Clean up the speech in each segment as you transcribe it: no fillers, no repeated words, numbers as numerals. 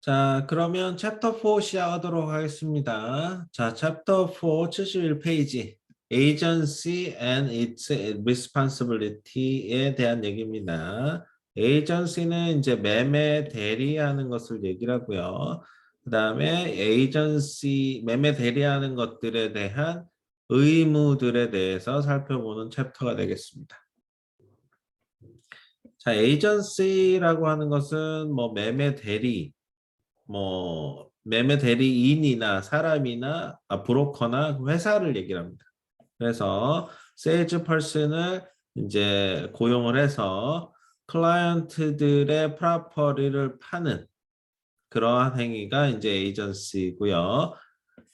자, 그러면 챕터 4 시작하도록 하겠습니다. 자, 챕터 4 71페이지 Agency and its responsibility에 대한 얘기입니다. Agency는 이제 매매 대리하는 것을 얘기를 하고요. 그 다음에 Agency, 매매 대리하는 것들에 대한 의무들에 대해서 살펴보는 챕터가 되겠습니다. 자, 에이전시라고 하는 것은 뭐 매매 대리, 뭐 매매 대리인이나 사람이나 브로커나 회사를 얘기를 합니다. 그래서 세일즈 펄슨을 이제 고용을 해서 클라이언트들의 프로퍼리를 파는 그러한 행위가 이제 에이전시고요.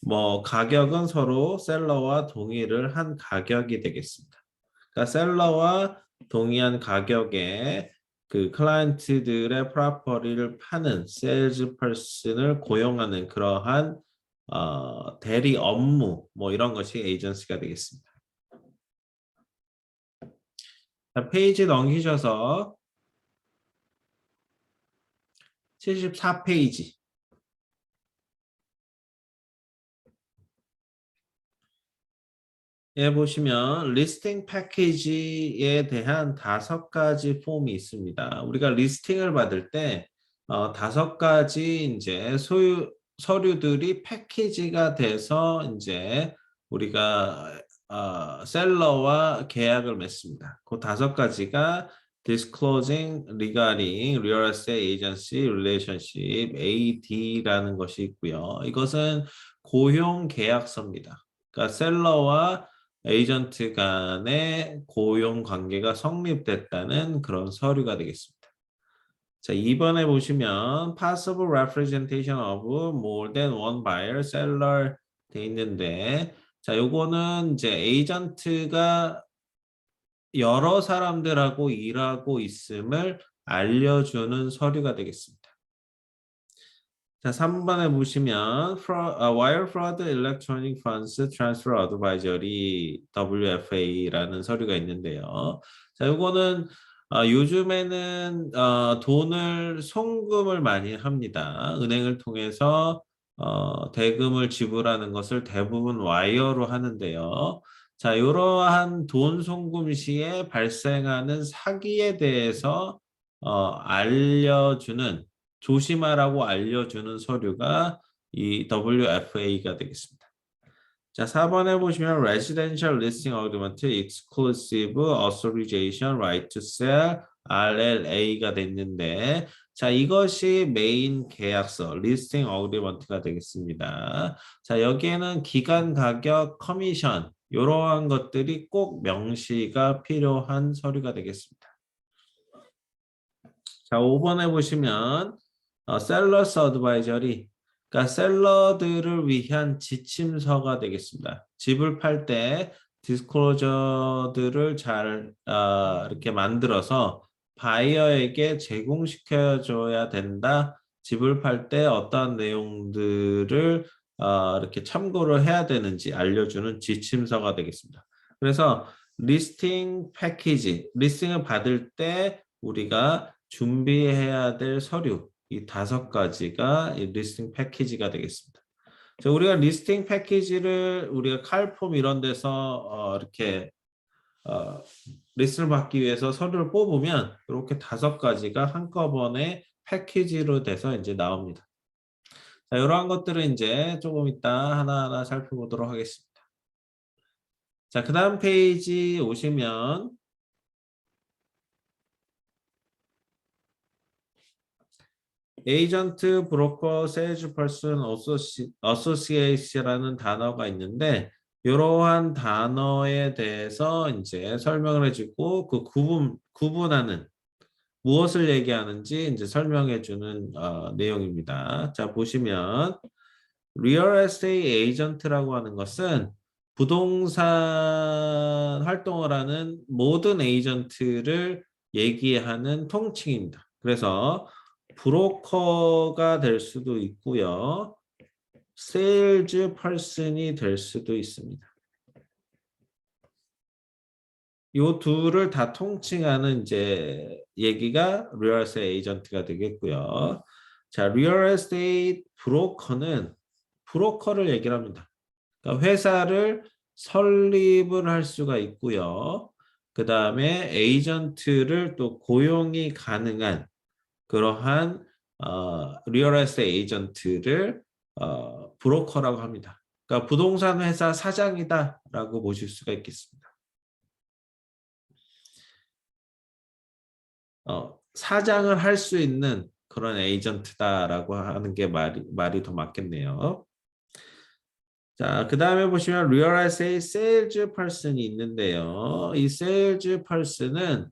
뭐 가격은 서로 셀러와 동의를 한 가격이 되겠습니다. 그러니까 셀러와 동의한 가격에 그 클라이언트들의 프로퍼리를 파는 세일즈 퍼슨을 고용하는 그러한 대리 업무 뭐 이런 것이 에이전시가 되겠습니다. 자, 페이지 넘기셔서 74페이지 에 보시면 리스팅 패키지에 대한 5가지 폼이 있습니다. 우리가 리스팅을 받을 때 5가지 이제 서류들이 패키지가 돼서 이제 우리가 셀러와 계약을 맺습니다. 그 5가지가 disclosing, regarding, real estate agency relationship, AD라는 것이 있고요. 이것은 고용 계약서입니다. 그러니까 셀러와 에이전트 간의 고용 관계가 성립됐다는 그런 서류가 되겠습니다. 자, 2번에 보시면 possible representation of more than one buyer, seller 돼 있는데 자, 요거는 이제 에이전트가 여러 사람들하고 일하고 있음을 알려주는 서류가 되겠습니다. 자, 3번에 보시면 Wire Fraud Electronic Funds Transfer Advisory WFA라는 서류가 있는데요. 자, 이거는 요즘에는 돈을 송금을 많이 합니다. 은행을 통해서 대금을 지불하는 것을 대부분 와이어로 하는데요. 자, 이러한 돈 송금 시에 발생하는 사기에 대해서 알려주는 조심하라고 알려주는 서류가 이 WFA가 되겠습니다. 자, 4번에 보시면 Residential Listing Agreement Exclusive Authorization Right to Sell RLA가 됐는데 자, 이것이 메인 계약서 Listing Agreement가 되겠습니다. 자, 여기에는 기간, 가격, 커미션 이러한 것들이 꼭 명시가 필요한 서류가 되겠습니다. 자, 5번에 보시면 셀러스 어드바이저리, 그러니까 셀러들을 위한 지침서가 되겠습니다. 집을 팔 때 디스클로저들을 잘 이렇게 만들어서 바이어에게 제공시켜줘야 된다. 집을 팔 때 어떠한 내용들을 이렇게 참고를 해야 되는지 알려주는 지침서가 되겠습니다. 그래서 리스팅 패키지, 리스팅을 받을 때 우리가 준비해야 될 서류 이 5가지가 이 리스팅 패키지가 되겠습니다. 자, 우리가 리스팅 패키지를 우리가 칼폼 이런 데서 이렇게 리스트를 받기 위해서 서류를 뽑으면 이렇게 5가지가 한꺼번에 패키지로 돼서 이제 나옵니다. 자, 이러한 것들은 이제 조금 이따 하나하나 살펴보도록 하겠습니다. 자, 그 다음 페이지 오시면 에이전트, 브로커, 세일즈 퍼슨, 어소시에이트라는 단어가 있는데 이러한 단어에 대해서 이제 설명을 해주고 그 구분하는 무엇을 얘기하는지 이제 설명해 주는 내용입니다. 자, 보시면 리얼 에스테이트 에이전트라고 하는 것은 부동산 활동을 하는 모든 에이전트를 얘기하는 통칭입니다. 그래서 브로커가 될 수도 있고요. 세일즈 퍼슨이 될 수도 있습니다. 이 둘을 다 통칭하는 이제 얘기가 리얼 에스테이트 에이전트가 되겠고요. 자, 리얼 에스테이트 브로커는 브로커를 얘기를 합니다. 그러니까 회사를 설립을 할 수가 있고요. 그 다음에 에이전트를 또 고용이 가능한 그러한 리얼 에스테이트 에이전트를 브로커라고 합니다. 그러니까 부동산 회사 사장이다라고 보실 수가 있겠습니다. 사장을 할 수 있는 그런 에이전트다라고 하는 게 말이 더 맞겠네요. 자, 그 다음에 보시면 리얼 에스테이트 세일즈 퍼슨이 있는데요. 이 세일즈 퍼슨은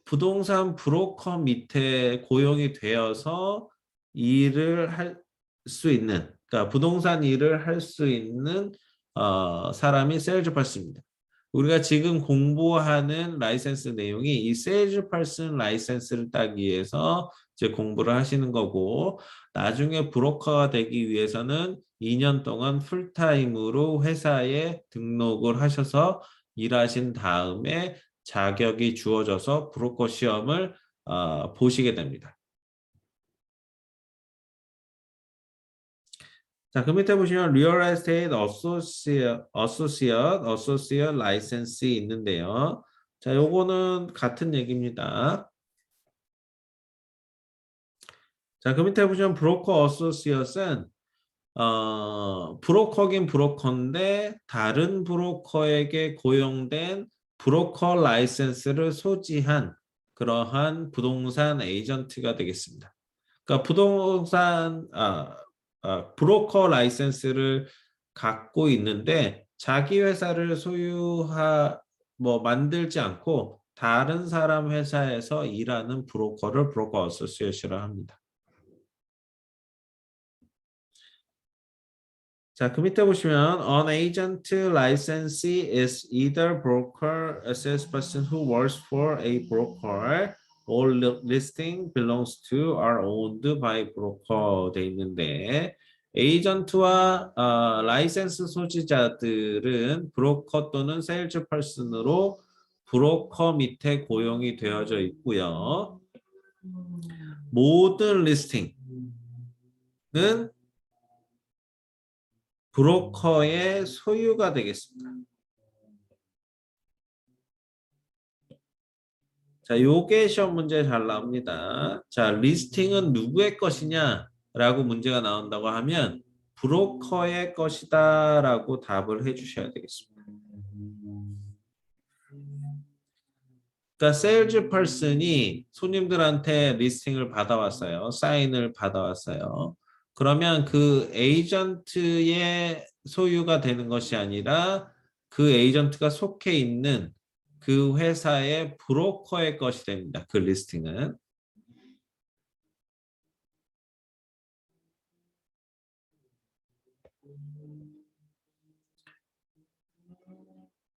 부동산 브로커 밑에 고용이 되어서 일을 할 수 있는, 그러니까 부동산 일을 할 수 있는 사람이 세일즈 퍼슨입니다. 우리가 지금 공부하는 라이센스 내용이 이 세일즈 퍼슨 라이센스를 따기 위해서 이제 공부를 하시는 거고, 나중에 브로커가 되기 위해서는 2년 동안 풀타임으로 회사에 등록을 하셔서 일하신 다음에 자격이 주어져서 브로커 시험을 보시게 됩니다. 자, 그 밑에 보시면 리얼 에스테이트 어소시엇 라이센스 있는데요. 자, 요거는 같은 얘기입니다. 자, 그 밑에 보시면 브로커 어소시엇은 브로커긴 브로커인데 다른 브로커에게 고용된 브로커 라이센스를 소지한 그러한 부동산 에이전트가 되겠습니다. 그러니까 브로커 라이센스를 갖고 있는데 자기 회사를 만들지 않고 다른 사람 회사에서 일하는 브로커를 브로커 어소시에이션이라고 합니다. 자, 그 밑에 보시면 an agent licensee is either broker, a salesperson who works for a broker, or listing belongs to or owned by broker 돼 있는데 에이전트와 라이센스 소지자들은 브로커 또는 세일즈 퍼슨으로 브로커 밑에 고용이 되어져 있고요. 모든 리스팅은 브로커의 소유가 되겠습니다. 자, 요게 시험 문제 잘 나옵니다. 자, 리스팅은 누구의 것이냐라고 문제가 나온다고 하면 브로커의 것이다라고 답을 해주셔야 되겠습니다. 그러니까 세일즈 퍼슨이 손님들한테 리스팅을 받아왔어요. 사인을 받아왔어요. 그러면 그 에이전트의 소유가 되는 것이 아니라 그 에이전트가 속해 있는 그 회사의 브로커의 것이 됩니다. 그 리스팅은.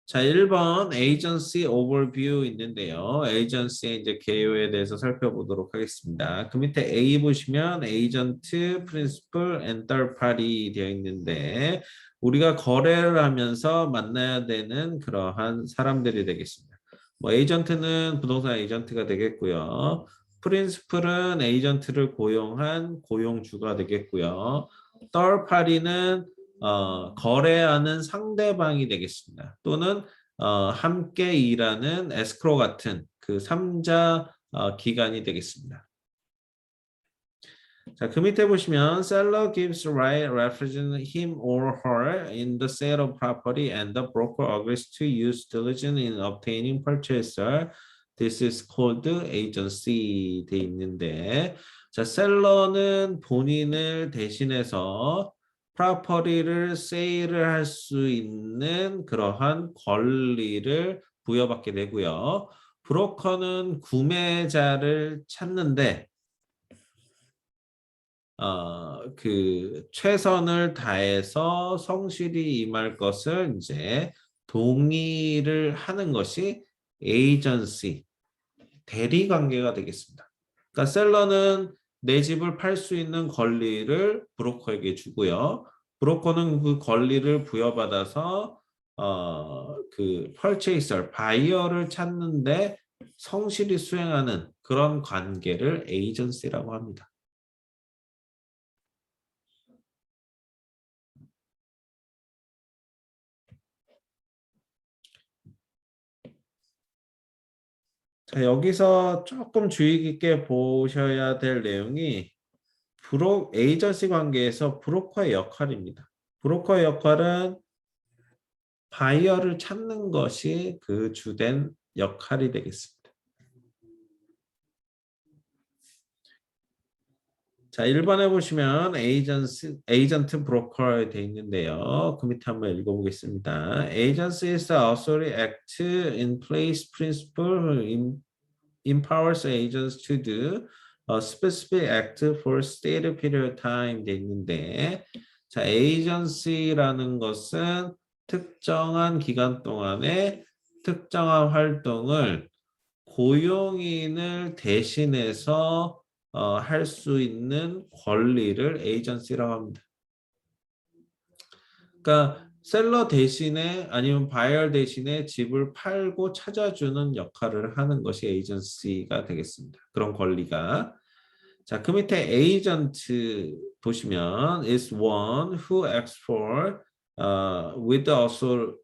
자, 1번 에이전시 오버뷰 있는데요. 에이전시의 이제 개요에 대해서 살펴보도록 하겠습니다. 그 밑에 A 보시면 에이전트, 프린시플, 앤 third party 되어 있는데 우리가 거래를 하면서 만나야 되는 그러한 사람들이 되겠습니다. 뭐 에이전트는 부동산 에이전트가 되겠고요. 프린시플은 에이전트를 고용한 고용주가 되겠고요. third party는 거래하는 상대방이 되겠습니다. 또는 함께 일하는 에스크로 같은 그 3자 기관이 되겠습니다. 자, 그 밑에 보시면 seller gives right represent him or her in the sale of property and the broker agrees to use diligence in obtaining purchaser. This is called agency 돼 있는데 자, 셀러는 본인을 대신해서 프로퍼티를 세일을 할 수 있는 그러한 권리를 부여받게 되고요. 브로커는 구매자를 찾는데 그 최선을 다해서 성실히 임할 것을 이제 동의를 하는 것이 에이전시, 대리 관계가 되겠습니다. 그러니까 셀러는 내 집을 팔 수 있는 권리를 브로커에게 주고요. 브로커는 그 권리를 부여받아서 그 purchaser, 바이어를 찾는데 성실히 수행하는 그런 관계를 에이전시라고 합니다. 자, 여기서 조금 주의 깊게 보셔야 될 내용이 에이전시 관계에서 브로커의 역할입니다. 브로커의 역할은 바이어를 찾는 것이 그 주된 역할이 되겠습니다. 자, 1번에 보시면 에이전트 브로커에 되어 있는데요. 그 밑에 한번 읽어보겠습니다. Agency is the authority act in place principle empowers agents to do a specific act for a stated period of time 되어 있는데, 자, agency라는 것은 특정한 기간 동안에 특정한 활동을 고용인을 대신해서 할 수 있는 권리를 에이전시라고 합니다. 그러니까 셀러 대신에 아니면 바이어 대신에 집을 팔고 찾아주는 역할을 하는 것이 에이전시가 되겠습니다. 그런 권리가. 자, 그 밑에 에이전트 보시면 is one who acts for with the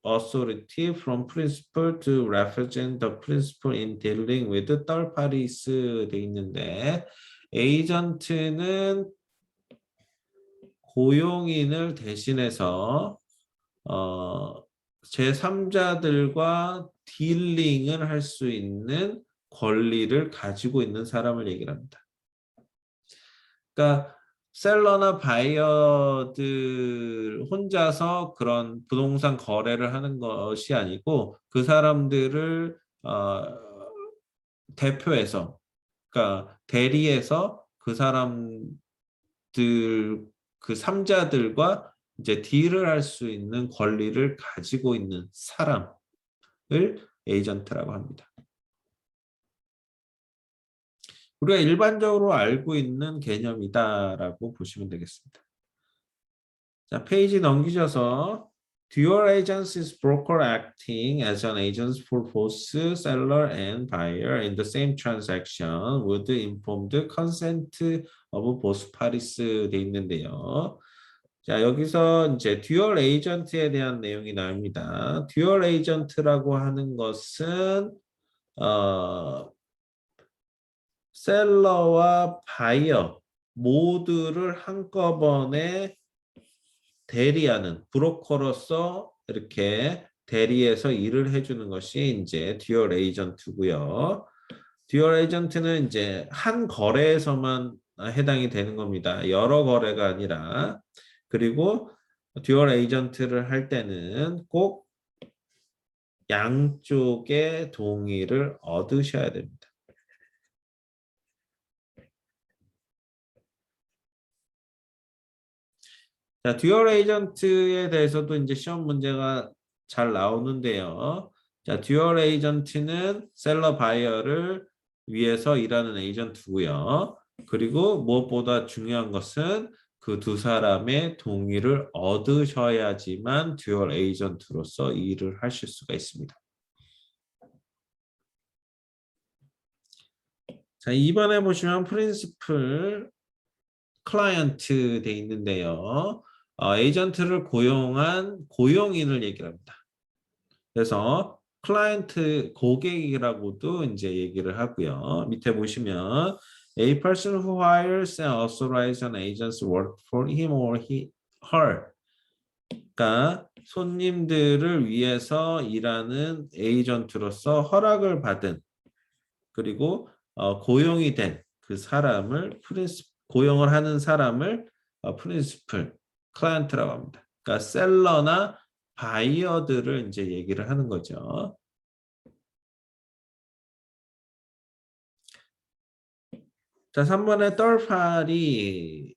authority from principal to represent the principal in dealing with the third parties 돼 있는데, 에이전트는 고용인을 대신해서 제3자들과 딜링을 할 수 있는 권리를 가지고 있는 사람을 얘기를 합니다. 그러니까 셀러나 바이어들 혼자서 그런 부동산 거래를 하는 것이 아니고 그 사람들을 대표해서, 그러니까 대리해서 그 사람들 그 3자들과 이제 딜을 할 수 있는 권리를 가지고 있는 사람을 에이전트라고 합니다. 우리가 일반적으로 알고 있는 개념이다라고 보시면 되겠습니다. 자, 페이지 넘기셔서 Dual agencies broker acting as an agent for both seller and buyer in the same transaction would inform the consent of both parties 돼 있는데요. 자, 여기서 이제 듀얼 에이전트에 대한 내용이 나옵니다. 듀얼 에이전트라고 하는 것은 셀러와 바이어 모두를 한꺼번에 대리하는 브로커로서 이렇게 대리해서 일을 해주는 것이 이제 듀얼 에이전트고요. 듀얼 에이전트는 이제 한 거래에서만 해당이 되는 겁니다. 여러 거래가 아니라. 그리고 듀얼 에이전트를 할 때는 꼭 양쪽의 동의를 얻으셔야 됩니다. 자, 듀얼 에이전트에 대해서도 이제 시험 문제가 잘 나오는데요. 자, 듀얼 에이전트는 셀러 바이어를 위해서 일하는 에이전트고요. 그리고 무엇보다 중요한 것은 그 두 사람의 동의를 얻으셔야지만 듀얼 에이전트로서 일을 하실 수가 있습니다. 자, 2번에 보시면 프린시플 클라이언트 돼 있는데요. 에이전트를 고용한 고용인을 얘기를 합니다. 그래서 클라이언트 고객이라고도 이제 얘기를 하고요. 밑에 보시면 A person who hires and authorizes an agent's work for him or her. 그러니까 손님들을 위해서 일하는 에이전트로서 허락을 받은, 그리고 고용이 된 그 사람을 고용을 하는 사람을 프린시플 클라이언트라고 합니다. 그러니까 셀러나 바이어들을 이제 얘기를 하는 거죠. 자, 3번에 third party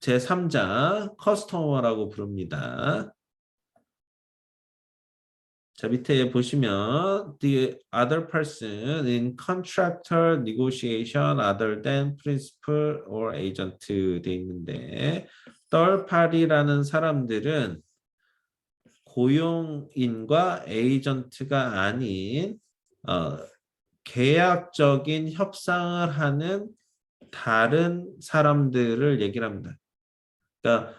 제3자 커스터머라고 부릅니다. 자, 밑에 보시면 the other person in contractor negotiation other than principal or agent 돼 있는데, third party라는 사람들은 고용인과 에이전트가 아닌 계약적인 협상을 하는 다른 사람들을 얘기를 합니다. 그러니까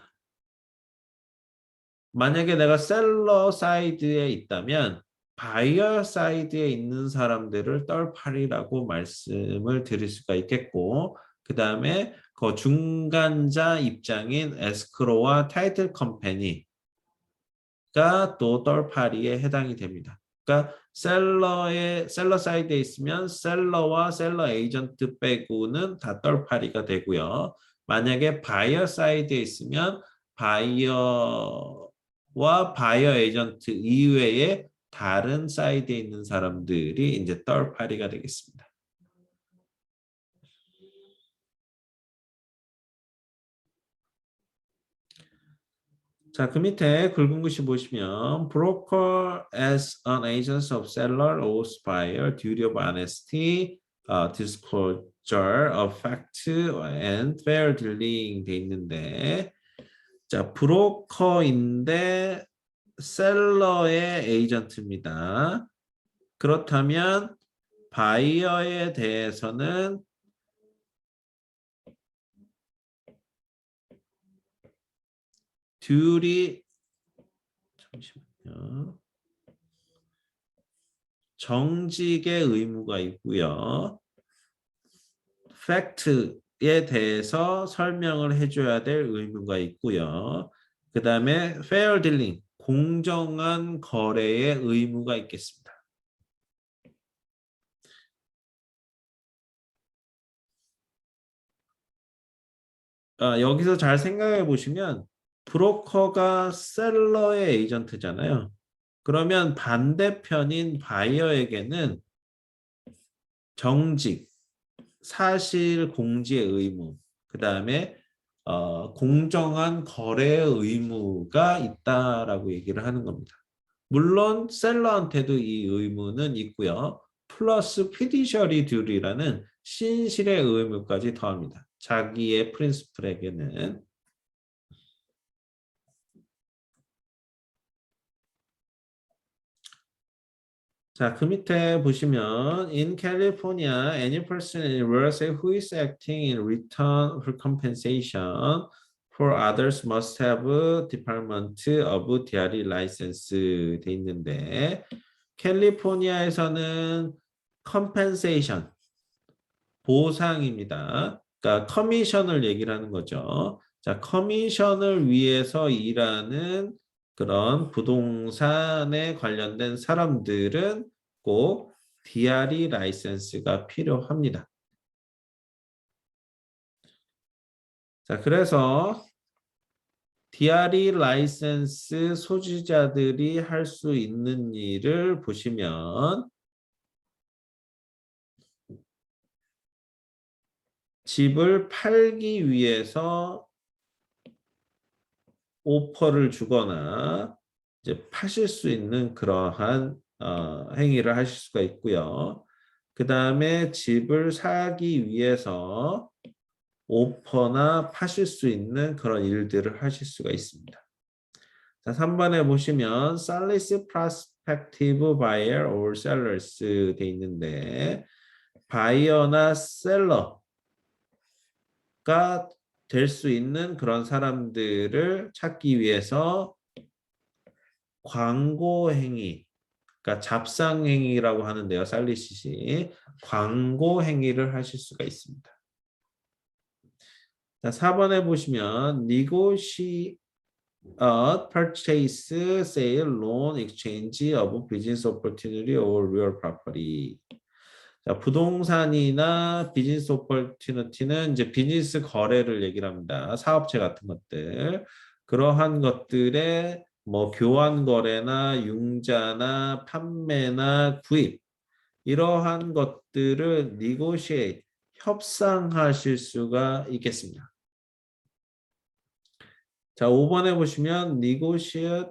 만약에 내가 셀러 사이드에 있다면 바이어 사이드에 있는 사람들을 떨파리라고 말씀을 드릴 수가 있겠고, 그 다음에 그 중간자 입장인 에스크로와 타이틀 컴퍼니가 또 떨파리에 해당이 됩니다. 그러니까 셀러 사이드에 있으면 셀러와 셀러 에이전트 빼고는 다 떨파리가 되고요. 만약에 바이어 사이드에 있으면 바이어와 바이어 에이전트 이외에 다른 사이드에 있는 사람들이 이제 떨파리가 되겠습니다. 자, 그 밑에 굵은 글씨 보시면 broker as an agent of seller owes buyer duty of honesty, disclosure of fact and fair dealing 돼 있는데, 자, 브로커인데 셀러의 에이전트입니다. 그렇다면 바이어에 대해서는 듀리, 잠시만요. 정직의 의무가 있고요. 팩트에 대해서 설명을 해줘야 될 의무가 있고요. 그 다음에 fair dealing, 공정한 거래의 의무가 있겠습니다. 여기서 잘 생각해 보시면 브로커가 셀러의 에이전트잖아요. 그러면 반대편인 바이어에게는 정직, 사실 공지의 의무, 그 다음에 공정한 거래의 의무가 있다라고 얘기를 하는 겁니다. 물론 셀러한테도 이 의무는 있고요. 플러스 피디셔리 듀리라는 신실의 의무까지 더합니다. 자기의 프린시플에게는. 자, 그 밑에 보시면 in California, any person in USA who is acting in return for compensation for others must have a Department of DRE license 돼 있는데 캘리포니아에서는 compensation, 보상입니다. 그러니까 커미션을 얘기를 하는 거죠. 자, 커미션을 위해서 일하는 그런 부동산에 관련된 사람들은 꼭 DRE 라이센스가 필요합니다. 자, 그래서 DRE 라이센스 소지자들이 할 수 있는 일을 보시면 집을 팔기 위해서 오퍼를 주거나 이제 파실 수 있는 그러한 행위를 하실 수가 있고요. 그 다음에 집을 사기 위해서 오퍼나 파실 수 있는 그런 일들을 하실 수가 있습니다. 자, 3번에 보시면 solicit prospective buyer or sellers 돼 있는데 바이어나 셀러가 될 수 있는 그런 사람들을 찾기 위해서 광고 행위, 그러니까 잡상 행위라고 하는데요. 살리시시 광고 행위를 하실 수가 있습니다. 자, 4번에 보시면 negotiate, purchase, sale, loan, exchange of business opportunity or real property. 자, 부동산이나 비즈니스 오퍼튜니티는 이제 비즈니스 거래를 얘기를 합니다. 사업체 같은 것들. 그러한 것들의 뭐 교환 거래나 융자나 판매나 구입 이러한 것들을 negotiate, 협상하실 수가 있겠습니다. 자, 5번에 보시면 negotiate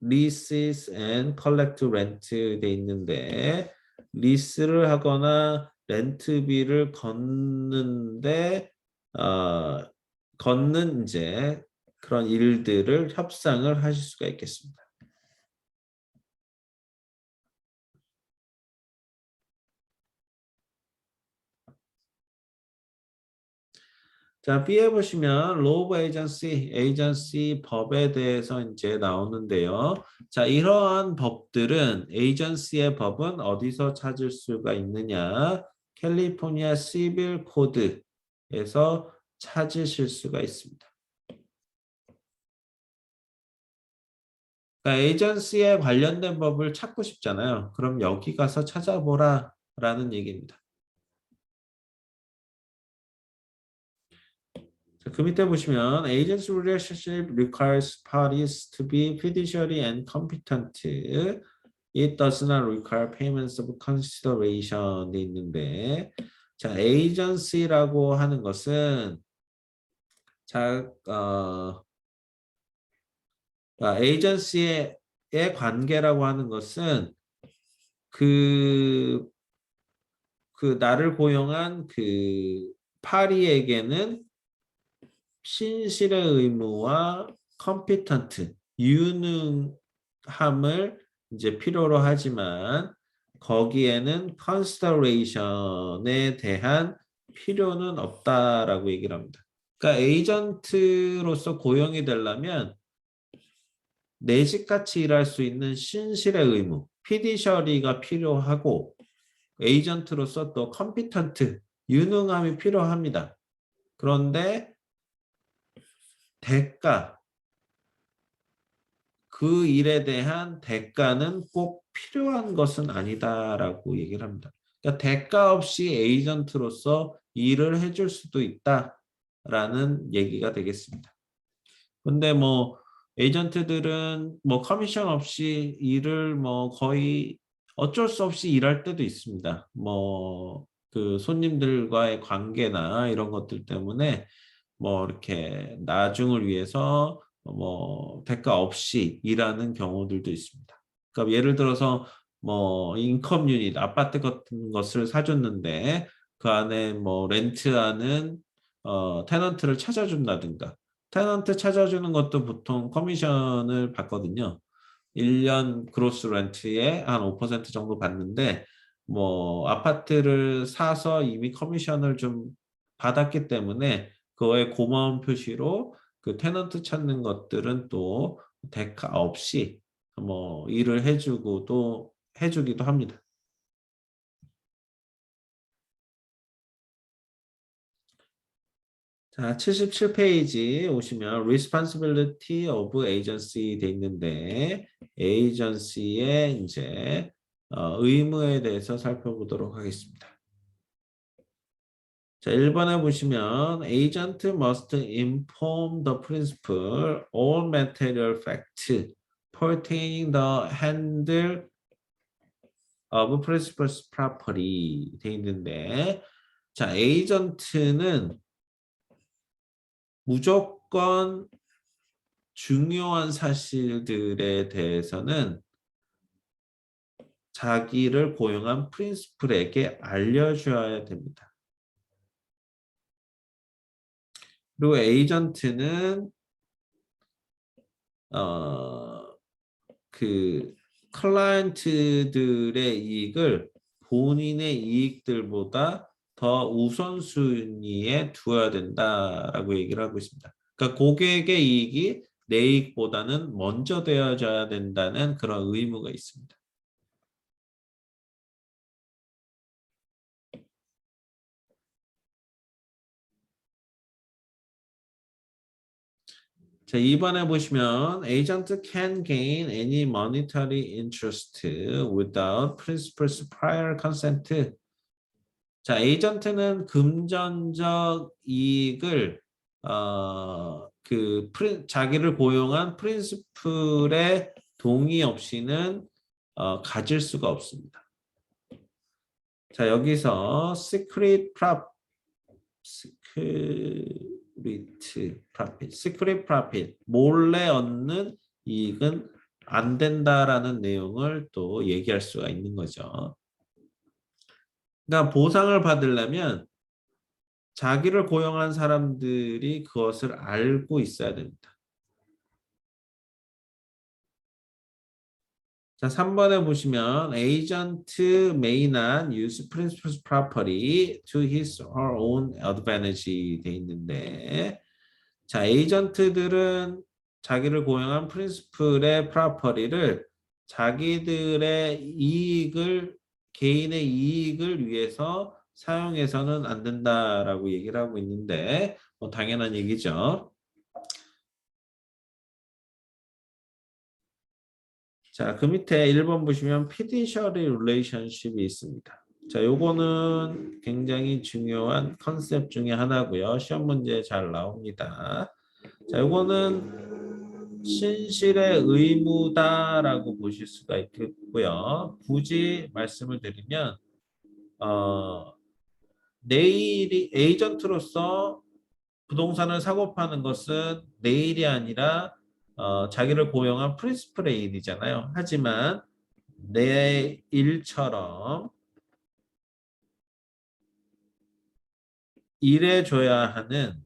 leases and collect rent 돼 있는데 리스를 하거나 렌트비를 걷는데 걷는 이제 그런 일들을 협상을 하실 수가 있겠습니다. 자, B에 보시면 law of agency, 에이전시 법에 대해서 이제 나오는데요. 자, 이러한 법들은 에이전시의 법은 어디서 찾을 수가 있느냐? 캘리포니아 시빌 코드에서 찾으실 수가 있습니다. 그러니까 에이전시에 관련된 법을 찾고 싶잖아요. 그럼 여기 가서 찾아보라 라는 얘기입니다. 자, 그 밑에 보시면 agency relationship requires parties to be fiduciary and competent. It does not require payments of consideration 돼 있는데 자, agency라고 하는 것은 자, 에이전시의 관계라고 하는 것은 그, 그 나를 고용한 그 파리에게는 신실의 의무와 컴피턴트, 유능함을 이제 필요로 하지만 거기에는 컨시더레이션에 대한 필요는 없다라고 얘기를 합니다. 그러니까 에이전트로서 고용이 되려면 내식같이 일할 수 있는 신실의 의무, 피디셔리가 필요하고 에이전트로서 또 컴피턴트, 유능함이 필요합니다. 그런데 대가, 그 일에 대한 대가는 꼭 필요한 것은 아니다라고 얘기를 합니다. 그러니까 대가 없이 에이전트로서 일을 해줄 수도 있다라는 얘기가 되겠습니다. 근데 뭐 에이전트들은 뭐 커미션 없이 일을 뭐 거의 어쩔 수 없이 일할 때도 있습니다. 뭐 그 손님들과의 관계나 이런 것들 때문에 뭐 이렇게 나중을 위해서 뭐 대가 없이 일하는 경우들도 있습니다. 그러니까 예를 들어서 뭐 인컴 유닛 아파트 같은 것을 사줬는데 그 안에 뭐 렌트하는 테넌트를 찾아준다든가 테넌트 찾아주는 것도 보통 커미션을 받거든요. 1년 그로스 렌트에 한 5% 정도 받는데 뭐 아파트를 사서 이미 커미션을 좀 받았기 때문에 그거에 고마운 표시로 그 테넌트 찾는 것들은 또 대가 없이 뭐 일을 해주기도 합니다. 자, 77페이지 오시면 responsibility of agency 돼 있는데 agency의 이제 의무에 대해서 살펴보도록 하겠습니다. 자, 1번에 보시면 agent must inform the principal all material facts pertaining the handle of principal's property 돼 있는데 자, 에이전트는 무조건 중요한 사실들에 대해서는 자기를 고용한 프린시플에게 알려줘야 됩니다. 그리고 에이전트는 그 클라이언트들의 이익을 본인의 이익들보다 더 우선순위에 두어야 된다라고 얘기를 하고 있습니다. 그러니까 고객의 이익이 내 이익보다는 먼저 되어져야 된다는 그런 의무가 있습니다. 자, 2번에 보시면 agent can gain any monetary interest without principal's prior consent. 자, 에이전트는 금전적 이익을 자기를 고용한 프린시플의 동의 없이는 가질 수가 없습니다. 자, 여기서 secret profit, 몰래 얻는 이익은 안 된다라는 내용을 또 얘기할 수가 있는 거죠. 그러니까 보상을 받으려면 자기를 고용한 사람들이 그것을 알고 있어야 됩니다. 자, 3번에 보시면 agent may not use principal's property to his or own advantage 돼 있는데 자, 에이전트들은 자기를 고용한 프린시플의 프로퍼리를 자기들의 이익을 개인의 이익을 위해서 사용해서는 안 된다라고 얘기를 하고 있는데 뭐 당연한 얘기죠. 자, 그 밑에 1번 보시면 fiduciary relationship이 있습니다. 자, 요거는 굉장히 중요한 컨셉 중에 하나고요. 시험 문제에 잘 나옵니다. 자, 요거는 신실의 의무다라고 보실 수가 있겠고요. 굳이 말씀을 드리면 내일이 에이전트로서 부동산을 사고 파는 것은 내일이 아니라 자기를 고용한 프린시플의 일이잖아요. 하지만 내 일처럼 일해줘야 하는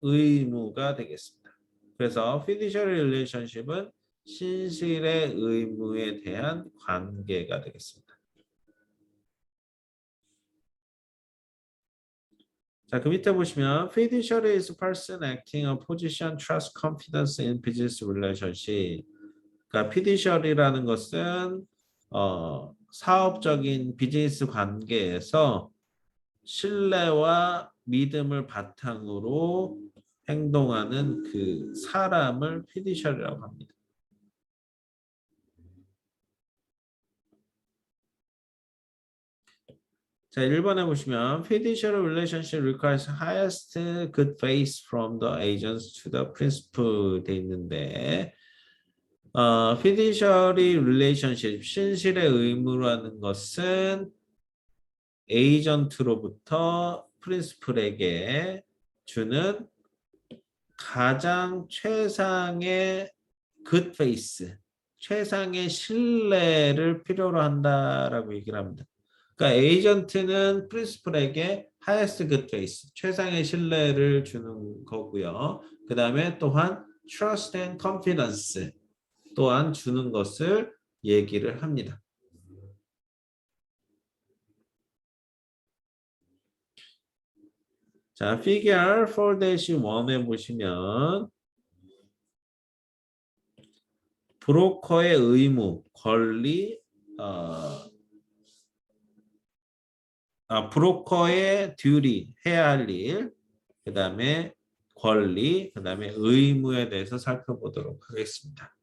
의무가 되겠습니다. 그래서 fiduciary relationship은 신실의 의무에 대한 관계가 되겠습니다. 자, 그 밑에 보시면 fiduciary is a person acting a position, trust, confidence in business relationship. 그러니까 fiduciary라는 것은 사업적인 비즈니스 관계에서 신뢰와 믿음을 바탕으로 행동하는 그 사람을 fiduciary라고 합니다. 자, 1번에 보시면 fiduciary relationship requires highest good faith from the agents to the principal 돼 있는데 fiduciary relationship 신실의 의무라는 것은 에이전트로부터 프린시플에게 주는 가장 최상의 good faith, 최상의 신뢰를 필요로 한다라고 얘기를 합니다. 그러니까 에이전트는 프린시플에게 highest good faith, 최상의 신뢰를 주는 거고요. 그 다음에 또한 trust and confidence 또한 주는 것을 얘기를 합니다. 자, figure 4-1에 보시면 브로커의 의무, 권리, 브로커의 duty, 해야 할 일, 그 다음에 권리, 그 다음에 의무에 대해서 살펴보도록 하겠습니다.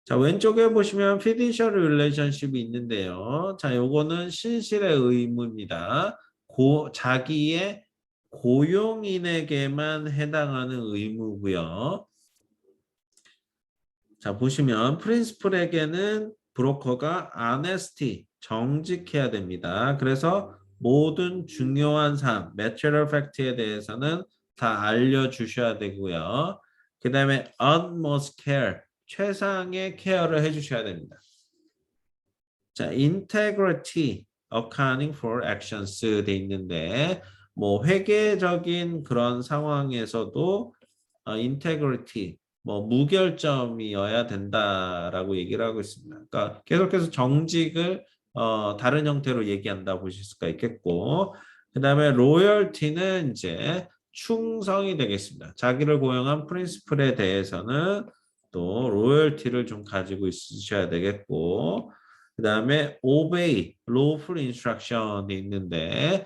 자, 왼쪽에 보시면 fiduciary relationship이 있는데요. 자, 요거는 신실의 의무입니다. 자기의 고용인에게만 해당하는 의무고요. 자, 보시면 프린시플에게는 브로커가 honesty, 정직해야 됩니다. 그래서 모든 중요한 사항, material fact에 대해서는 다 알려주셔야 되고요. 그 다음에 utmost care, 최상의 케어를 해주셔야 됩니다. 자, integrity, accounting for actions 돼 있는데 뭐 회계적인 그런 상황에서도 integrity, 뭐 무결점이어야 된다라고 얘기를 하고 있습니다. 그러니까 계속해서 정직을 다른 형태로 얘기한다 보실 수가 있겠고, 그 다음에 loyalty는 이제 충성이 되겠습니다. 자기를 고용한 프린시플에 대해서는 또 로열티를 좀 가지고 있으셔야 되겠고, 그 다음에 obey, lawful instruction이 있는데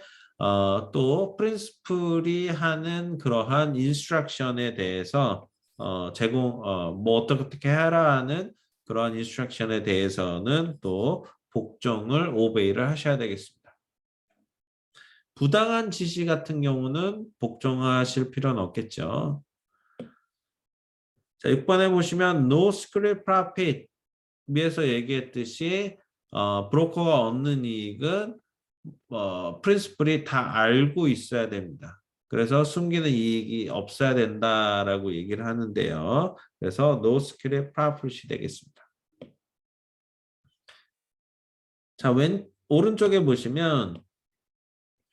또 프린시플이 하는 그러한 인스트럭션에 대해서 뭐 어떻게 하라 하는 그러한 인스트럭션에 대해서는 또 복종을 obey를 하셔야 되겠습니다. 부당한 지시 같은 경우는 복종하실 필요는 없겠죠. 자, 6번에 보시면 no script profit 위에서 얘기했듯이 브로커가 얻는 이익은 프린시플이 다 알고 있어야 됩니다. 그래서 숨기는 이익이 없어야 된다라고 얘기를 하는데요. 그래서 no script profit이 되겠습니다. 자, 오른쪽에 보시면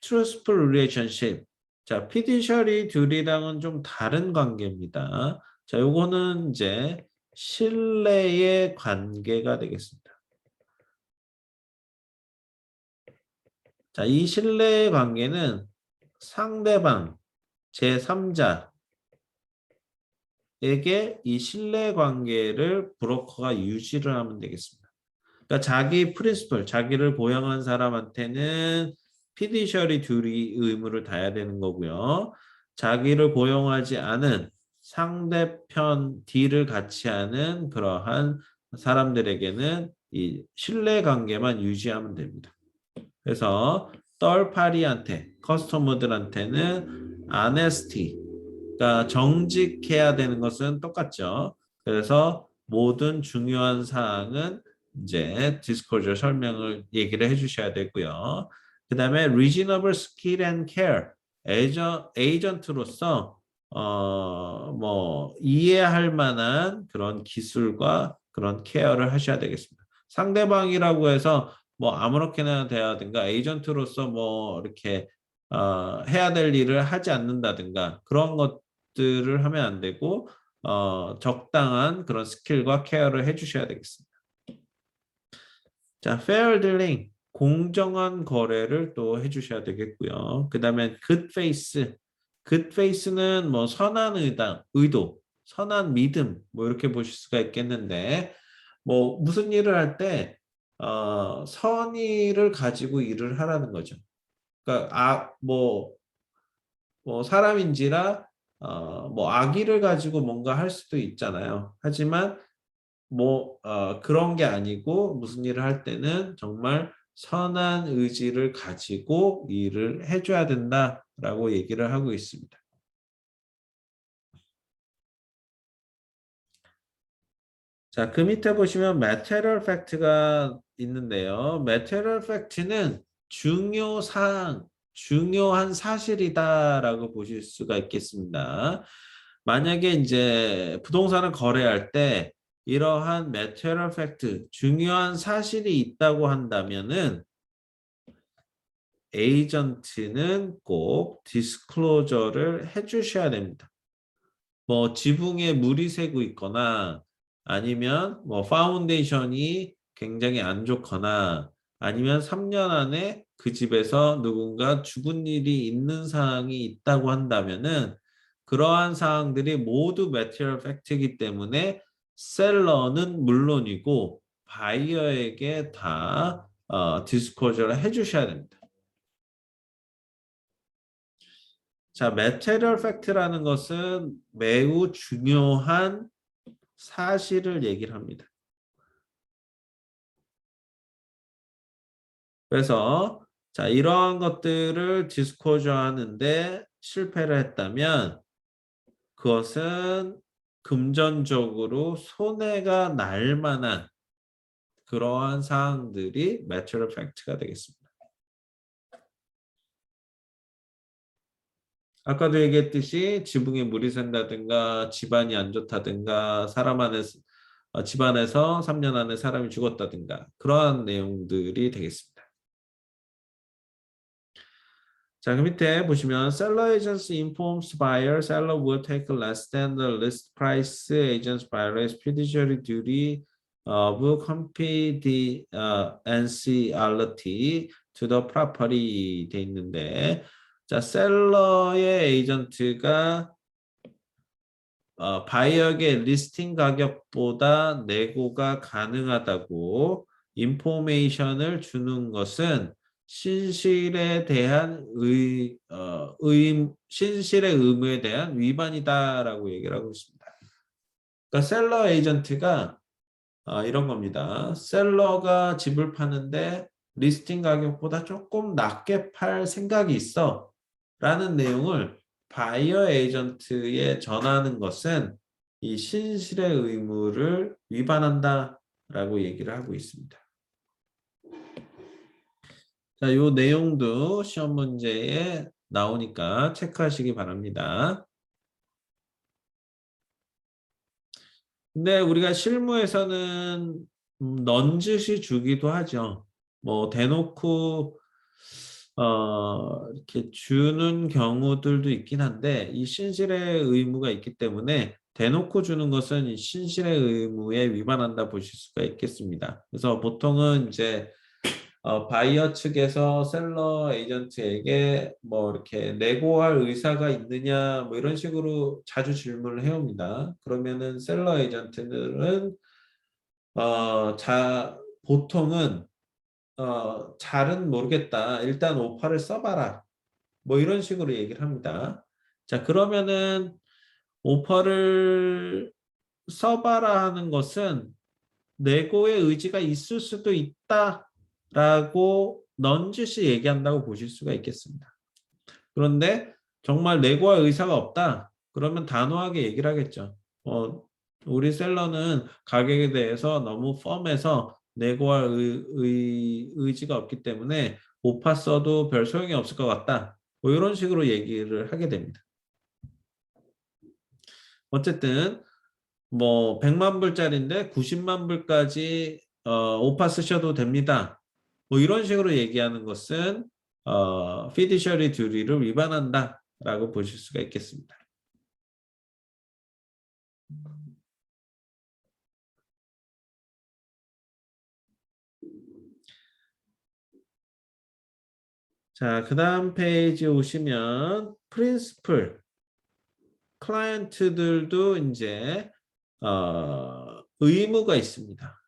truthful relationship, 자, fiduciary duty랑은 좀 다른 관계입니다. 자, 요거는 이제 신뢰의 관계가 되겠습니다. 자, 이 신뢰의 관계는 상대방, 제3자에게 이 신뢰 관계를 브로커가 유지를 하면 되겠습니다. 그러니까 자기 프린시플, 자기를 보영한 사람한테는 피디셔리 듀리 의무를 다해야 되는 거고요. 자기를 고용하지 않은 상대편 D를 같이 하는 그러한 사람들에게는 이 신뢰 관계만 유지하면 됩니다. 그래서 떨파리한테, 커스터머들한테는 honesty, 그러니까 정직해야 되는 것은 똑같죠. 그래서 모든 중요한 사항은 이제 디스클로저 설명을 얘기를 해주셔야 되고요. 그 다음에 reasonable skill and care, 에이전트로서 뭐 이해할 만한 그런 기술과 그런 케어를 하셔야 되겠습니다. 상대방이라고 해서 뭐 아무렇게나 대하든가 에이전트로서 뭐 이렇게 해야 될 일을 하지 않는다든가 그런 것들을 하면 안 되고 적당한 그런 스킬과 케어를 해주셔야 되겠습니다. 자, fair dealing, 공정한 거래를 또 해주셔야 되겠고요. 그 다음에 good faith, good faith는 뭐 선한 의도, 선한 믿음, 뭐 이렇게 보실 수가 있겠는데, 뭐 무슨 일을 할 때 선의를 가지고 일을 하라는 거죠. 그러니까 뭐 사람인지라 뭐 악의를 가지고 뭔가 할 수도 있잖아요. 하지만 뭐 그런 게 아니고 무슨 일을 할 때는 정말 선한 의지를 가지고 일을 해줘야 된다라고 얘기를 하고 있습니다. 자, 그 밑에 보시면 material fact가 있는데요. material fact는 중요한 사실이다라고 보실 수가 있겠습니다. 만약에 이제 부동산을 거래할 때 이러한 material fact, 중요한 사실이 있다고 한다면은 에이전트는 꼭 디스클로저를 해주셔야 됩니다. 뭐 지붕에 물이 새고 있거나 아니면 뭐 파운데이션이 굉장히 안 좋거나 아니면 3년 안에 그 집에서 누군가 죽은 일이 있는 사항이 있다고 한다면은 그러한 사항들이 모두 매티리얼 팩트이기 때문에 셀러는 물론이고 바이어에게 다 디스클로저를 해주셔야 됩니다. 자, material fact라는 것은 매우 중요한 사실을 얘기를 합니다. 그래서 자, 이러한 것들을 디스코저 하는데 실패를 했다면 그것은 금전적으로 손해가 날 만한 그러한 사항들이 material fact가 되겠습니다. 아까도 얘기했듯이 지붕에 물이 샌다든가 집안이 안 좋다든가 집안에서 3년 안에 사람이 죽었다든가 그러한 내용들이 되겠습니다. 자, 그 밑에 보시면 seller agency informs buyer, seller will take less than the list price. Agent's buyer is fiduciary duty of confidentiality to the property 돼 있는데, 자, 셀러의 에이전트가 바이어에게 리스팅 가격보다 내고가 가능하다고 인포메이션을 주는 것은 신실에 대한 신실의 의무에 대한 위반이다라고 얘기를 하고 있습니다. 그러니까 셀러 에이전트가 이런 겁니다. 셀러가 집을 파는데 리스팅 가격보다 조금 낮게 팔 생각이 있어 라는 내용을 바이어 에이전트에 전하는 것은 이 신실의 의무를 위반한다라고 얘기를 하고 있습니다. 자, 요 내용도 시험 문제에 나오니까 체크하시기 바랍니다. 근데 우리가 실무에서는 넌지시 주기도 하죠. 뭐 대놓고 이렇게 주는 경우들도 있긴 한데 이 신실의 의무가 있기 때문에 대놓고 주는 것은 이 신실의 의무에 위반한다 보실 수가 있겠습니다. 그래서 보통은 이제 바이어 측에서 셀러 에이전트에게 뭐 이렇게 내고할 의사가 있느냐 뭐 이런 식으로 자주 질문을 해옵니다. 그러면은 셀러 에이전트들은 보통은 잘은 모르겠다. 일단 오퍼를 써봐라. 뭐 이런 식으로 얘기를 합니다. 자, 그러면은 오퍼를 써봐라 하는 것은 내고의 의지가 있을 수도 있다라고 넌지시 얘기한다고 보실 수가 있겠습니다. 그런데 정말 내고할 의사가 없다. 그러면 단호하게 얘기를 하겠죠. 우리 셀러는 가격에 대해서 너무 펌해서 내고할 의지가 없기 때문에 오파 써도 별 소용이 없을 것 같다. 뭐 이런 식으로 얘기를 하게 됩니다. 어쨌든 뭐 100만 불짜리인데 90만 불까지 오파 쓰셔도 됩니다. 뭐 이런 식으로 얘기하는 것은 피디셔리 듀리를 위반한다라고 보실 수가 있겠습니다. 자, 그 다음 페이지 오시면 프린시플 클라이언트들도 이제 의무가 있습니다.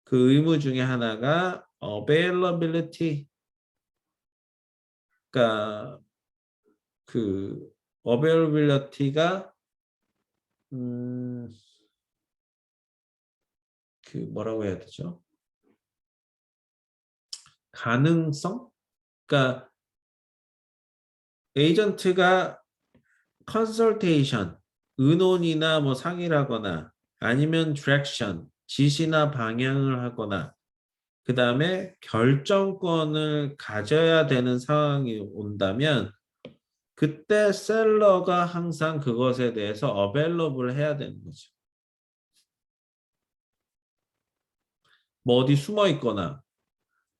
그 의무 중에 하나가 availability, 그러니까 그 availability가 그 뭐라고 해야 되죠? 가능성? 그러니까 에이전트가 컨설테이션, 의논이나 뭐 상의를 하거나 아니면 디렉션, 지시나 방향을 하거나 그 다음에 결정권을 가져야 되는 상황이 온다면 그때 셀러가 항상 그것에 대해서 어베일러블 해야 되는 거죠. 뭐 어디 숨어 있거나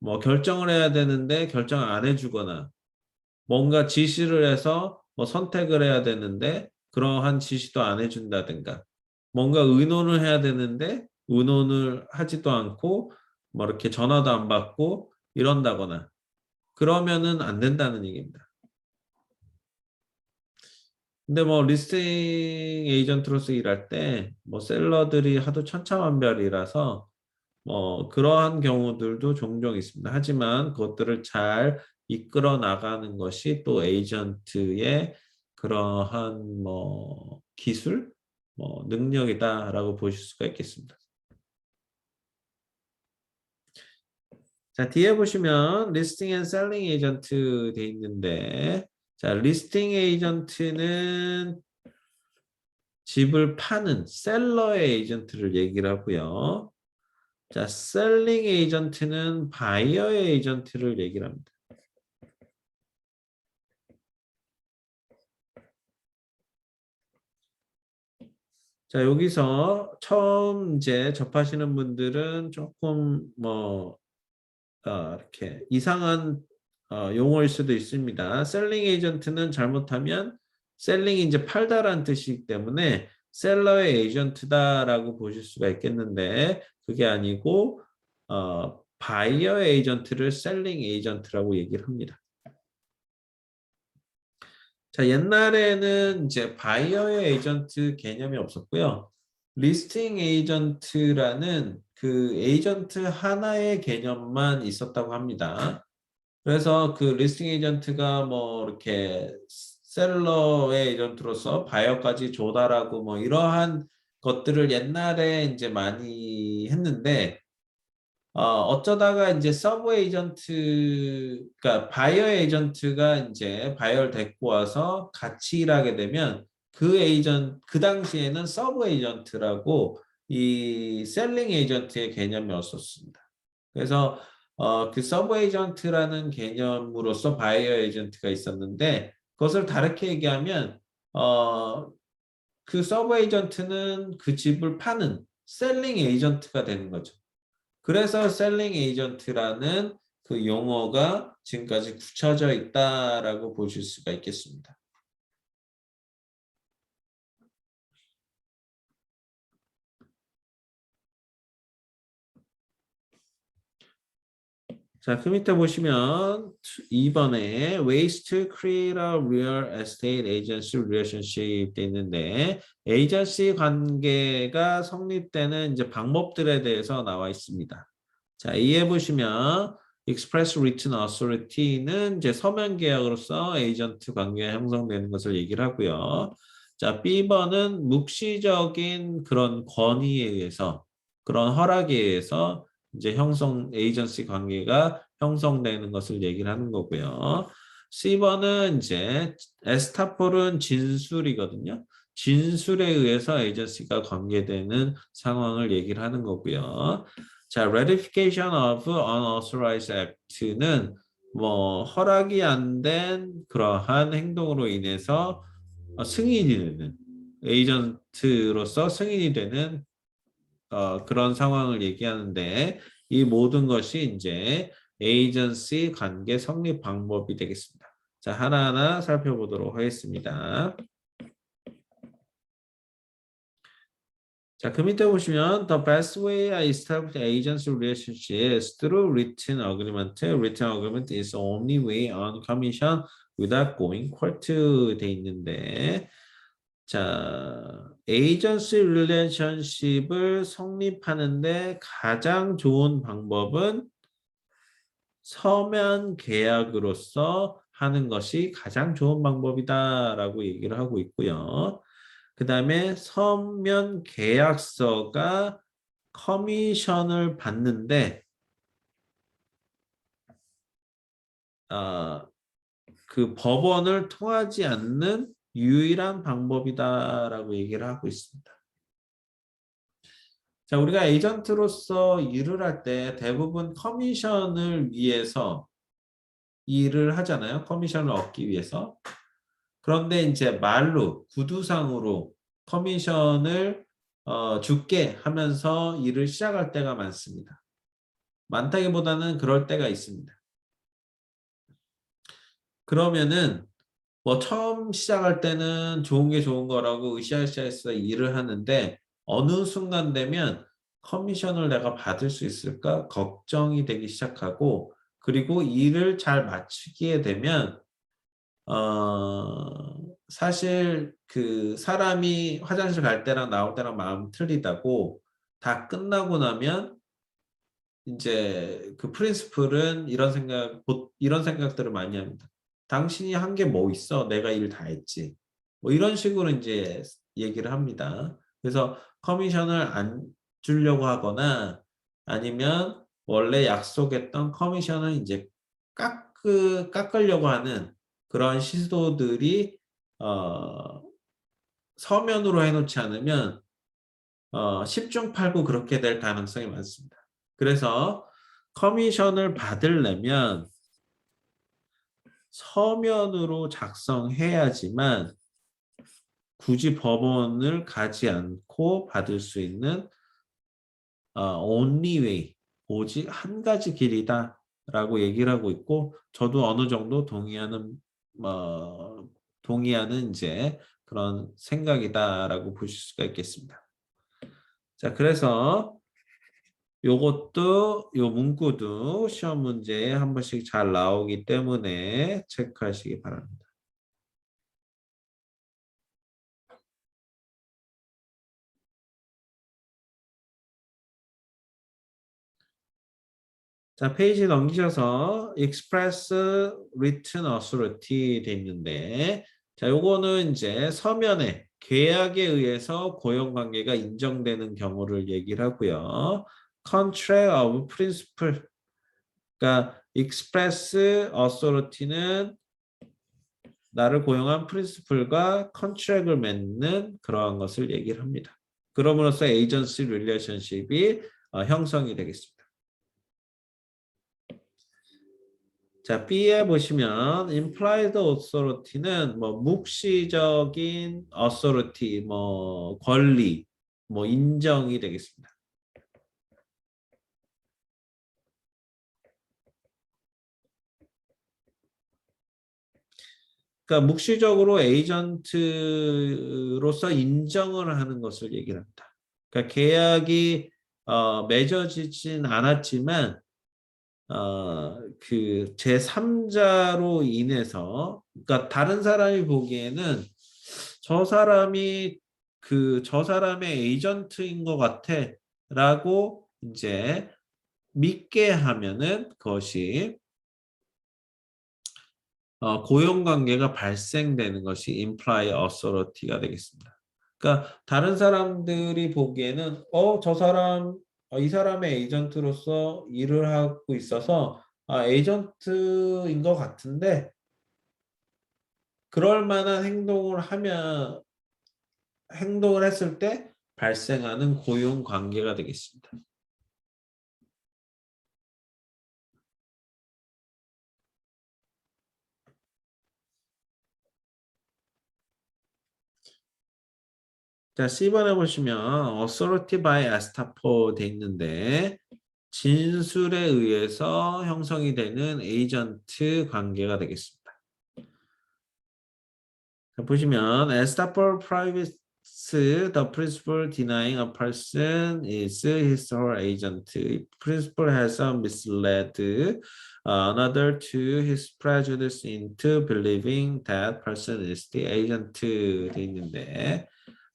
뭐 결정을 해야 되는데 결정 안 해주거나 뭔가 지시를 해서 뭐 선택을 해야 되는데 그러한 지시도 안 해준다든가 뭔가 의논을 해야 되는데 의논을 하지도 않고 뭐 이렇게 전화도 안 받고 이런다거나 그러면은 안 된다는 얘기입니다. 근데 뭐 리스팅 에이전트로서 일할 때 뭐 셀러들이 하도 천차만별이라서 뭐 그러한 경우들도 종종 있습니다. 하지만 그것들을 잘 이끌어 나가는 것이 또 에이전트의 그러한 뭐 기술, 뭐 능력이다라고 보실 수가 있겠습니다. 자, 뒤에 보시면 리스팅 앤 셀링 에이전트 돼 있는데 자, 리스팅 에이전트는 집을 파는 셀러의 에이전트를 얘기를 하고요. 자, 셀링 에이전트는 바이어의 에이전트를 얘기를 합니다. 자, 여기서 처음 이제 접하시는 분들은 조금 뭐 이렇게 이상한 용어일 수도 있습니다. 셀링 에이전트는 잘못하면 셀링이 이제 팔다라는 뜻이기 때문에 셀러의 에이전트다라고 보실 수가 있겠는데 그게 아니고 바이어 에이전트를 셀링 에이전트라고 얘기를 합니다. 자, 옛날에는 이제 바이어의 에이전트 개념이 없었고요. 리스팅 에이전트라는 그 에이전트 하나의 개념만 있었다고 합니다. 그래서 그 리스팅 에이전트가 뭐 이렇게 셀러의 에이전트로서 바이어까지 조달하고 뭐 이러한 것들을 옛날에 이제 많이 했는데 어쩌다가 이제 서브 에이전트, 그러니까 바이어 에이전트가 이제 바이어를 데리고 와서 같이 일하게 되면 그 당시에는 서브 에이전트라고 이 셀링 에이전트의 개념이었었습니다. 그래서 그 서브 에이전트라는 개념으로서 바이어 에이전트가 있었는데 그것을 다르게 얘기하면 그 서브 에이전트는 그 집을 파는 셀링 에이전트가 되는 거죠. 그래서 셀링 에이전트라는 그 용어가 지금까지 굳혀져 있다라고 보실 수가 있겠습니다. 자, 그 밑에 보시면 2번에 ways to create a real estate agency relationship 돼 있는데 에이전시 관계가 성립되는 이제 방법들에 대해서 나와 있습니다. 자, A에 보시면 express written authority는 이제 서면 계약으로서 에이전트 관계가 형성되는 것을 얘기를 하고요. 자, B번은 묵시적인 그런 권위에 의해서 그런 허락에 의해서 이제 에이전시 관계가 형성되는 것을 얘기를 하는 거고요. C번은 이제 에스타폴은 진술이거든요. 진술에 의해서 에이전시가 관계되는 상황을 얘기를 하는 거고요. 자, ratification of unauthorized act는 뭐 허락이 안 된 그러한 행동으로 인해서 승인이 되는 에이전트로서 승인이 되는 그런 상황을 얘기하는데 이 모든 것이 이제 에이전시 관계 성립 방법이 되겠습니다. 자, 하나하나 살펴보도록 하겠습니다. 자, 그 밑에 보시면 the best way I establish agency relationship is through written agreement. Written agreement is the only way on commission without going court 돼 있는데 자, 에이전시 릴레이션십을 성립하는데 가장 좋은 방법은 서면 계약으로서 하는 것이 가장 좋은 방법이다라고 얘기를 하고 있고요. 그 다음에 서면 계약서가 커미션을 받는데 그 법원을 통하지 않는 유일한 방법이다라고 얘기를 하고 있습니다. 자, 우리가 에이전트로서 일을 할 때 대부분 커미션을 위해서 일을 하잖아요. 커미션을 얻기 위해서. 그런데 이제 말로, 구두상으로 커미션을 줄게 하면서 일을 시작할 때가 많습니다. 많다기보다는 그럴 때가 있습니다. 그러면은 뭐 처음 시작할 때는 좋은 게 좋은 거라고 으쌰으쌰해서 일을 하는데 어느 순간 되면 커미션을 내가 받을 수 있을까 걱정이 되기 시작하고 그리고 일을 잘 마치게 되면 사실 그 사람이 화장실 갈 때랑 나올 때랑 마음 틀리다고 다 끝나고 나면 이제 그 프린시플은 이런 생각들을 많이 합니다. 당신이 한 게 뭐 있어? 내가 일 다 했지. 뭐 이런 식으로 이제 얘기를 합니다. 그래서 커미션을 안 주려고 하거나 아니면 원래 약속했던 커미션을 이제 깎으려고 하는 그런 시도들이 서면으로 해놓지 않으면 10중 8구 그렇게 될 가능성이 많습니다. 그래서 커미션을 받으려면 서면으로 작성해야지만 굳이 법원을 가지 않고 받을 수 있는 only way, 오직 한 가지 길이다라고 얘기를 하고 있고 저도 어느 정도 동의하는 이제 그런 생각이다라고 보실 수가 있겠습니다. 자, 그래서 요것도 요 문구도 시험 문제에 한 번씩 잘 나오기 때문에 체크하시기 바랍니다. 자, 페이지 넘기셔서 express written authority 돼 있는데 자, 요거는 이제 서면에 계약에 의해서 고용 관계가 인정되는 경우를 얘기를 하고요. contract of principle 그러니까 express authority는 나를 고용한 프린시플과 컨트랙을 맺는 그러한 것을 얘기를 합니다. 그럼으로써 에이전시 릴레이션십이 형성이 되겠습니다. 자, B에 보시면 implied authority는 뭐 묵시적인 authority, 뭐 권리, 뭐 인정이 되겠습니다. 그러니까 묵시적으로 에이전트로서 인정을 하는 것을 얘기를 합니다. 그러니까 계약이 맺어지진 않았지만 그 제3자로 인해서 그러니까 다른 사람이 보기에는 저 사람이 저 사람의 에이전트인 것 같아라고 이제 믿게 하면은 그것이 고용관계가 발생되는 것이 imply authority가 되겠습니다. 그러니까 다른 사람들이 보기에는 저 사람 이 사람의 에이전트로서 일을 하고 있어서 에이전트인 것 같은데 그럴 만한 행동을 했을 때 발생하는 고용 관계가 되겠습니다. 자, C번에 보시면 authority by estoppel 돼 있는데 진술에 의해서 형성이 되는 에이전트 관계가 되겠습니다. 자, 보시면 estoppel prohibits the principal denying a person is his or her agent. If principal has misled another to his prejudice into believing that person is the agent 돼 있는데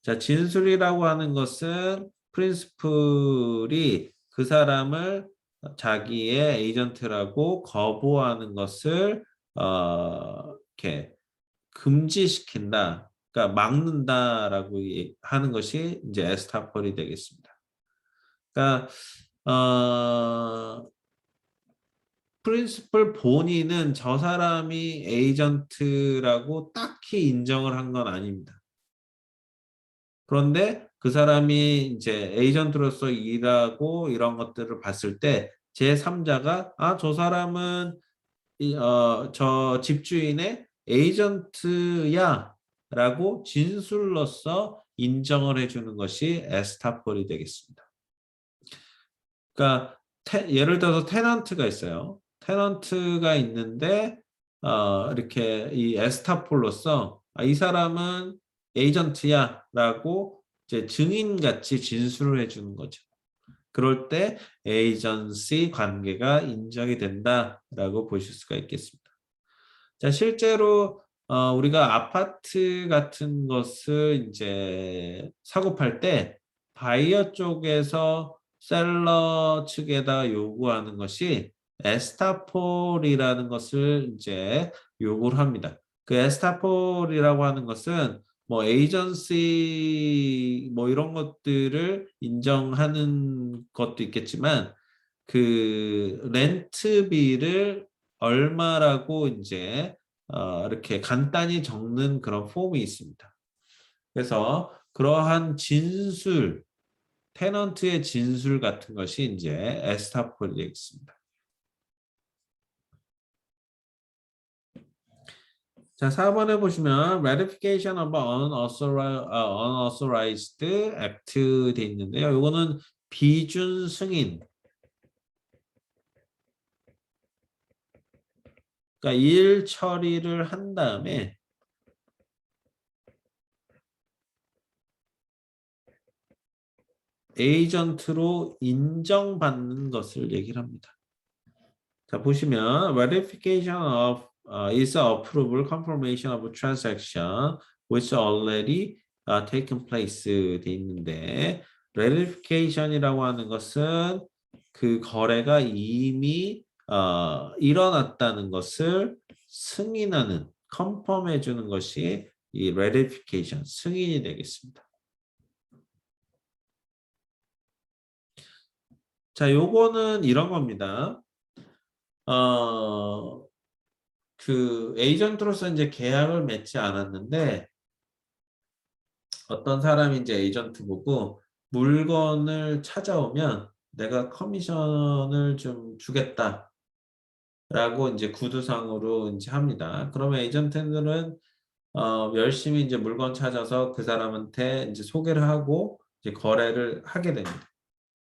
자, 진술이라고 하는 것은 프린시플이 그 사람을 자기의 에이전트라고 거부하는 것을 이렇게 금지시킨다. 그러니까 막는다라고 하는 것이 이제 에스타폴이 되겠습니다. 그러니까 프린시플 본인은 저 사람이 에이전트라고 딱히 인정을 한 건 아닙니다. 그런데 그 사람이 이제 에이전트로서 일하고 이런 것들을 봤을 때 제3자가 저 사람은 저 집주인의 에이전트야 라고 진술로서 인정을 해주는 것이 에스타폴이 되겠습니다. 그러니까 예를 들어서 테넌트가 있어요. 테넌트가 있는데 이렇게 이 에스타폴로서 이 사람은 에이전트야 라고 이제 증인같이 진술을 해주는 거죠. 그럴 때 에이전시 관계가 인정이 된다라고 보실 수가 있겠습니다. 자, 실제로 우리가 아파트 같은 것을 이제 사고 팔 때 바이어 쪽에서 셀러 측에다 요구하는 것이 에스타폴이라는 것을 이제 요구를 합니다. 그 에스타폴이라고 하는 것은 뭐 에이전시 뭐 이런 것들을 인정하는 것도 있겠지만 그 렌트비를 얼마라고 이제 이렇게 간단히 적는 그런 폼이 있습니다. 그래서 그러한 진술, 테넌트의 진술 같은 것이 이제 에스타폴이 되겠습니다. 자, 4번에 보시면 ratification of unauthorized act 돼 있는데요. 이거는 비준 승인. 그러니까 일 처리를 한 다음에 에이전트로 인정받는 것을 얘기를 합니다. 자, 보시면 ratification of is approval confirmation of transaction which already taken place 돼 있는데 ratification이라고 하는 것은 그 거래가 이미 일어났다는 것을 승인하는 컨펌해 주는 것이 이 ratification 승인이 되겠습니다. 자, 요거는 이런 겁니다. 그 에이전트로서 이제 계약을 맺지 않았는데 어떤 사람이 이제 에이전트 보고 물건을 찾아오면 내가 커미션을 좀 주겠다라고 이제 구두상으로 이제 합니다. 그러면 에이전트들은 열심히 이제 물건 찾아서 그 사람한테 이제 소개를 하고 이제 거래를 하게 됩니다.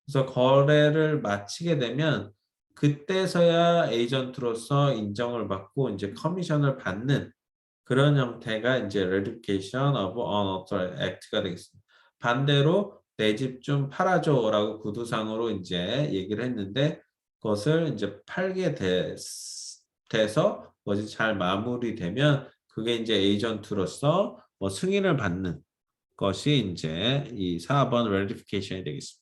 그래서 거래를 마치게 되면 그때서야 에이전트로서 인정을 받고 이제 커미션을 받는 그런 형태가 이제 ratification of unauthorized act가 되겠습니다. 반대로 내 집 좀 팔아줘라고 구두상으로 이제 얘기를 했는데 그것을 이제 팔게 돼서 그것이 잘 마무리되면 그게 이제 에이전트로서 뭐 승인을 받는 것이 이제 이 4번 ratification이 되겠습니다.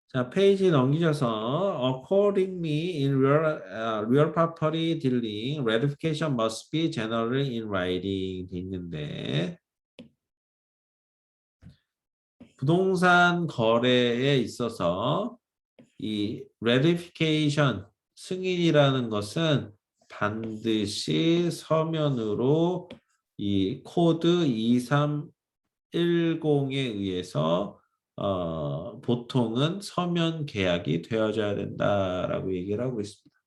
자, 페이지 넘기셔서 accordingly in real property dealing, ratification must be generally in writing 돼 있는데 부동산 거래에 있어서 이 ratification 승인이라는 것은 반드시 서면으로 이 코드 2310에 의해서 보통은 서면 계약이 되어져야 된다라고 얘기를 하고 있습니다.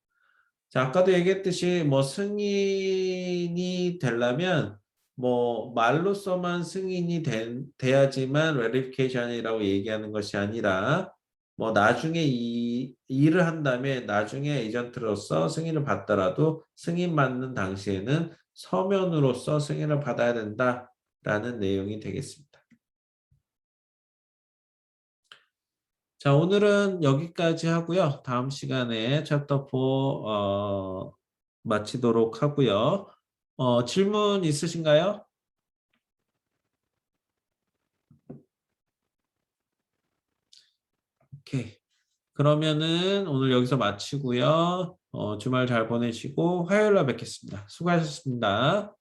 자, 아까도 얘기했듯이 뭐 승인이 되려면 뭐 말로서만 승인이 돼야지만 verification이라고 얘기하는 것이 아니라 뭐 나중에 이 일을 한 다음에 나중에 에이전트로서 승인을 받더라도 승인 받는 당시에는 서면으로서 승인을 받아야 된다라는 내용이 되겠습니다. 자, 오늘은 여기까지 하고요. 다음 시간에 챕터 4 마치도록 하고요. 질문 있으신가요? 오케이. 그러면은 오늘 여기서 마치고요. 주말 잘 보내시고 화요일 날 뵙겠습니다. 수고하셨습니다.